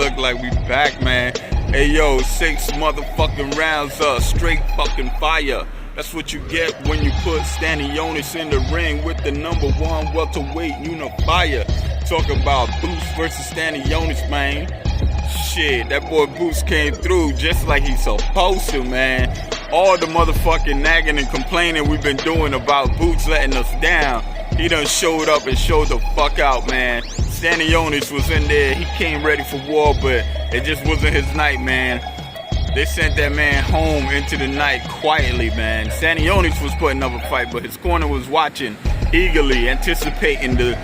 look like we back, man. Hey yo, 6 motherfucking rounds of straight fucking fire. That's what you get when you put Stanionis in the ring with the #1 welterweight unifier. Talk about Boots versus Stanionis, man. Shit, that boy Boots came through just like he's supposed to, man. All the motherfucking nagging and complaining we've been doing about Boots letting us down, he done showed up and showed the fuck out, man. Stanionis was in there, he came ready for war, but it just wasn't his night, man. They sent that man home into the night quietly, man. Stanionis was putting up a fight, but his corner was watching eagerly, anticipating the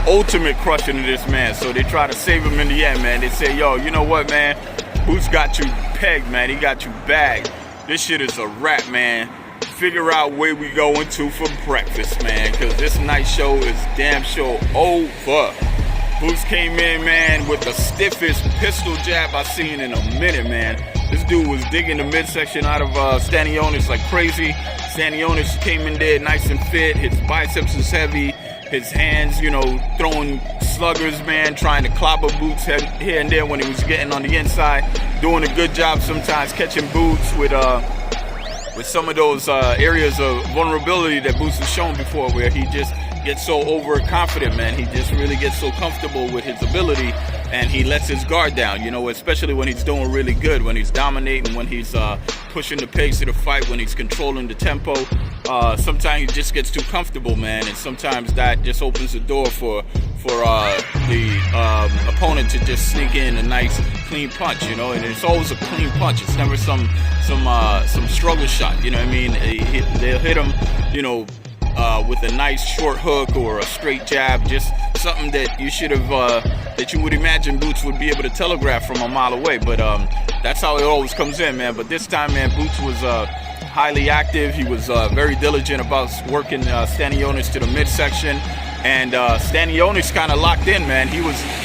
ultimate crushing of this man. So they try to save him in the end, man. They say, yo, you know what, man? Boots got you pegged, man. He got you bagged. This shit is a wrap, man. Figure out where we going to for breakfast, man, because this night show is damn sure over. Boots came in, man, with the stiffest pistol jab I've seen in a minute, man. This dude was digging the midsection out of Stanionis like crazy. Stanionis came in there nice and fit. His biceps is heavy. His hands, you know, throwing sluggers, man, trying to clobber Boots here and there when he was getting on the inside. Doing a good job sometimes catching Boots with some of those areas of vulnerability that Boots has shown before, where he just gets so overconfident, man. He just really gets so comfortable with his ability, and he lets his guard down, you know, especially when he's doing really good, when he's dominating, when he's pushing the pace of the fight, when he's controlling the tempo. Sometimes he just gets too comfortable, man, and sometimes that just opens the door for the opponent to just sneak in a nice clean punch, you know, and it's always a clean punch. It's never some struggle shot, you know what I mean? They'll hit him, you know, with a nice short hook or a straight jab, just something that you should have, that you would imagine Boots would be able to telegraph from a mile away. But that's how it always comes in, man. But this time, man, Boots was highly active. He was very diligent about working Stanionis to the midsection, and Stanionis kind of locked in, man.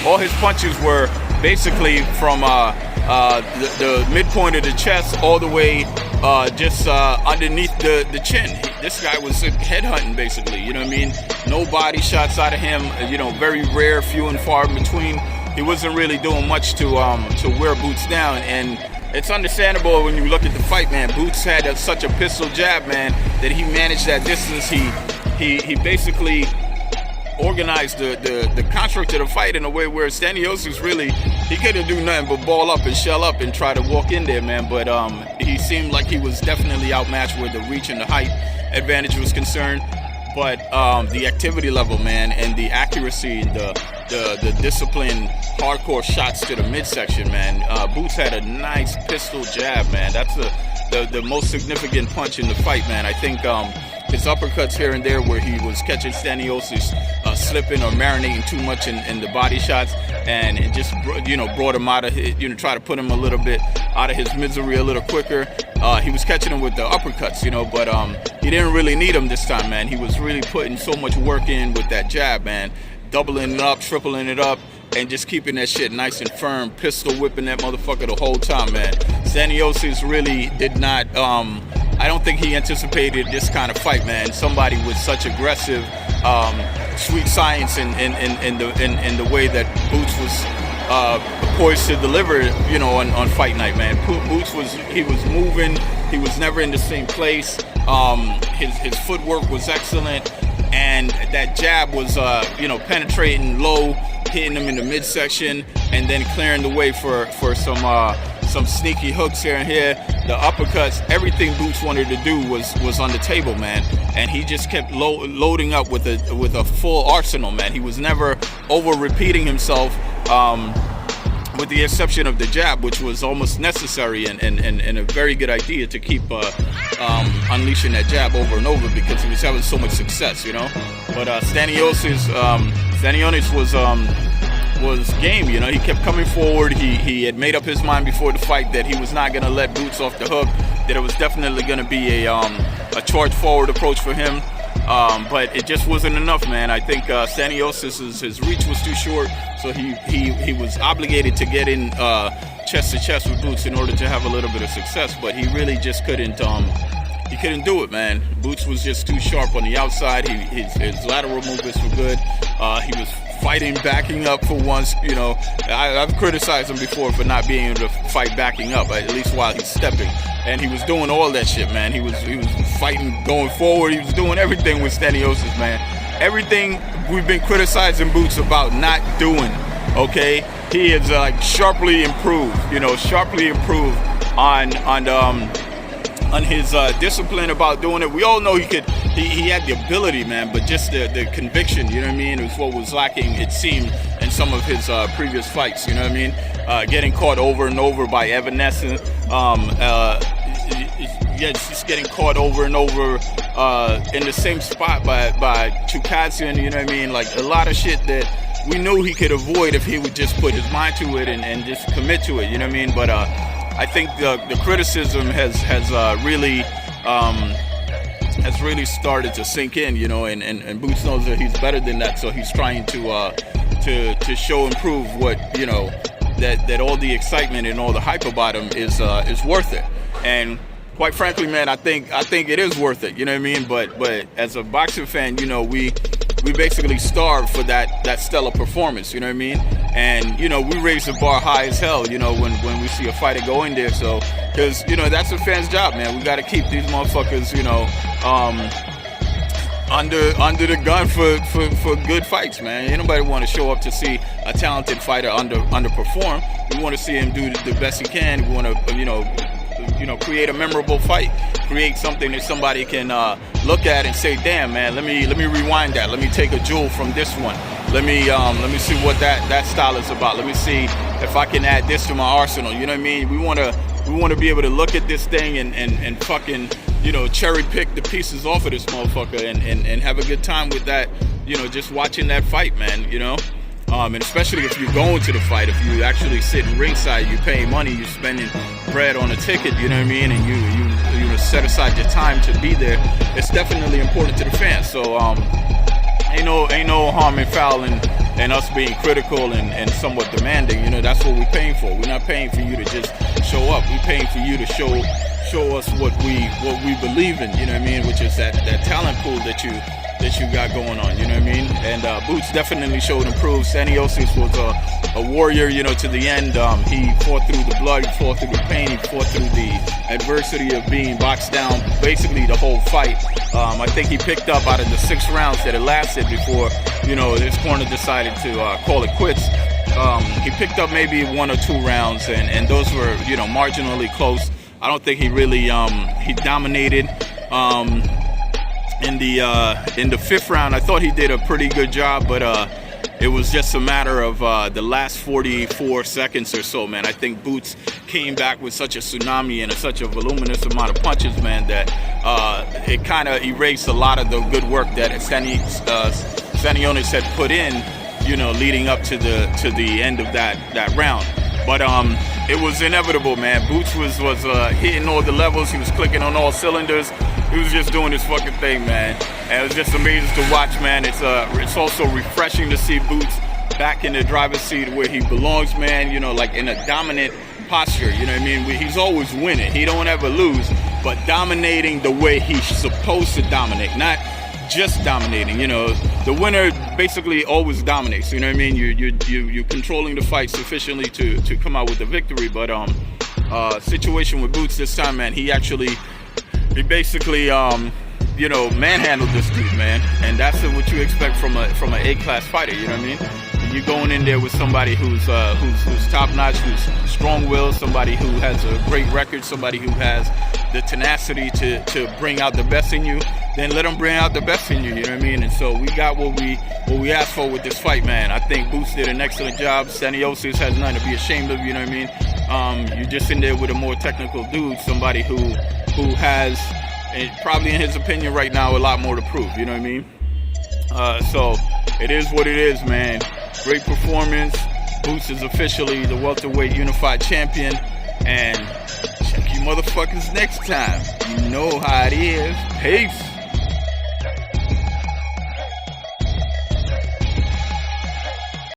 All his punches were basically from the midpoint of the chest all the way just underneath the chin. This guy was headhunting, basically, you know what I mean? No body shots out of him, you know, very rare, few and far in between. He wasn't really doing much to wear Boots down, and it's understandable when you look at the fight, man. Boots had such a pistol jab, man, that he managed that distance. He basically organized the construct of the fight in a way where Stanionis really, he couldn't do nothing but ball up and shell up and try to walk in there, man. But he seemed like he was definitely outmatched where the reach and the height advantage was concerned. But the activity level, man, and the accuracy, the disciplined hardcore shots to the midsection, man. Boots had a nice pistol jab, man. That's the most significant punch in the fight, man. I think his uppercuts here and there where he was catching Stanionis slipping or marinating too much in the body shots, and it just, you know, brought him out of his, you know, try to put him a little bit out of his misery a little quicker. He was catching him with the uppercuts, you know, but he didn't really need him this time, man. He was really putting so much work in with that jab, man. Doubling it up, tripling it up, and just keeping that shit nice and firm, pistol whipping that motherfucker the whole time, man. Stanionis really did not, I don't think he anticipated this kind of fight, man. Somebody with such aggressive, sweet science in the way that Boots was poised to deliver, you know, on fight night, man. Boots was moving, he was never in the same place. His footwork was excellent, and that jab was, you know, penetrating low, hitting him in the midsection, and then clearing the way for some sneaky hooks here and here. The uppercuts, everything Boots wanted to do was on the table, man. And he just kept loading up with a full arsenal, man. He was never over repeating himself, with the exception of the jab, which was almost necessary and a very good idea to keep unleashing that jab over and over, because he was having so much success, you know. But Stanionis was game, you know. He kept coming forward. He had made up his mind before the fight that he was not going to let Boots off the hook, that it was definitely going to be a charge forward approach for him. But it just wasn't enough, man. I think Stanionis, his reach was too short, so he was obligated to get in chest to chest with Boots in order to have a little bit of success. But he really just couldn't he couldn't do it, man. Boots was just too sharp on the outside. His lateral movements were good. He was fighting, backing up for once. You know, I've criticized him before for not being able to fight backing up, at least while he's stepping. And he was doing all that shit, man. He was fighting, going forward. He was doing everything with Stanionis, man. Everything we've been criticizing Boots about not doing, okay? He is like sharply improved, you know, sharply improved on his discipline about doing it. We all know he had the ability, man, but just the conviction, you know what I mean, was what was lacking, it seemed, in some of his previous fights, you know what I mean? Getting caught over and over by Evanescence, just getting caught over and over in the same spot by Chukadzian, you know what I mean? Like a lot of shit that we knew he could avoid if he would just put his mind to it and just commit to it, you know what I mean? But I think the criticism has really started to sink in, you know, and Boots knows that he's better than that, so he's trying to show and prove what, you know, that all the excitement and all the hype about him is worth it. And quite frankly, man, I think it is worth it, you know what I mean? But as a boxing fan, you know, we basically starve for that stellar performance, you know what I mean? And, you know, we raise the bar high as hell, you know, when we see a fighter go in there. So, because, you know, that's a fan's job, man. We got to keep these motherfuckers, you know, under the gun for good fights, man. Ain't nobody want to show up to see a talented fighter underperform. We want to see him do the best he can. We want to, you know, create a memorable fight, create something that somebody can look at and say, damn, man, let me rewind that. Let me take a jewel from this one. Let me see what that style is about. Let me see if I can add this to my arsenal. You know what I mean? We want to be able to look at this thing and fucking, you know, cherry pick the pieces off of this motherfucker and have a good time with that, you know, just watching that fight, man, you know? And especially if you're going to the fight, if you actually sit ringside, you pay money, you're spending bread on a ticket, you know what I mean, and you set aside your time to be there, it's definitely important to the fans. So ain't no harm and foul in us being critical and somewhat demanding. You know, that's what we're paying for. We're not paying for you to just show up. We're paying for you to show us what we believe in, you know what I mean, which is that talent pool that you got going on, you know what I mean? And Boots definitely showed improved. Stanionis was a warrior, you know, to the end. He fought through the blood, he fought through the pain, he fought through the adversity of being boxed down basically the whole fight. I think he picked up out of the 6 rounds that it lasted before, you know, his corner decided to call it quits. He picked up maybe 1 or 2 rounds, and those were, you know, marginally close. I don't think he really he dominated. In the 5th round, I thought he did a pretty good job, but it was just a matter of the last 44 seconds or so, man. I think Boots came back with such a tsunami and such a voluminous amount of punches, man, that it kind of erased a lot of the good work that Stanionis had put in, you know, leading up to the end of that round. But it was inevitable, man. Boots was hitting all the levels. He was clicking on all cylinders. He was just doing his fucking thing, man. And it was just amazing to watch, man. It's also refreshing to see Boots back in the driver's seat where he belongs, man. You know, like in a dominant posture, you know what I mean? He's always winning. He don't ever lose, but dominating the way he's supposed to dominate, not just dominating. You know, the winner basically always dominates, you know what I mean? You're controlling the fight sufficiently to come out with the victory. But situation with Boots this time, man, he basically you know, manhandled this dude, man, and that's what you expect from an A-class fighter, you know what I mean? You're going in there with somebody who's top-notch, who's strong-willed, somebody who has a great record, somebody who has the tenacity to bring out the best in you. Then let them bring out the best in you, you know what I mean? And so we got what we asked for with this fight, man. I think Boots did an excellent job. Stanionis has nothing to be ashamed of, you know what I mean? You're just in there with a more technical dude, somebody who has, and probably in his opinion right now, a lot more to prove, you know what I mean? So it is what it is, man. Great performance. Boots is officially the welterweight unified champion, and check you motherfuckers next time. You know how it is. Peace.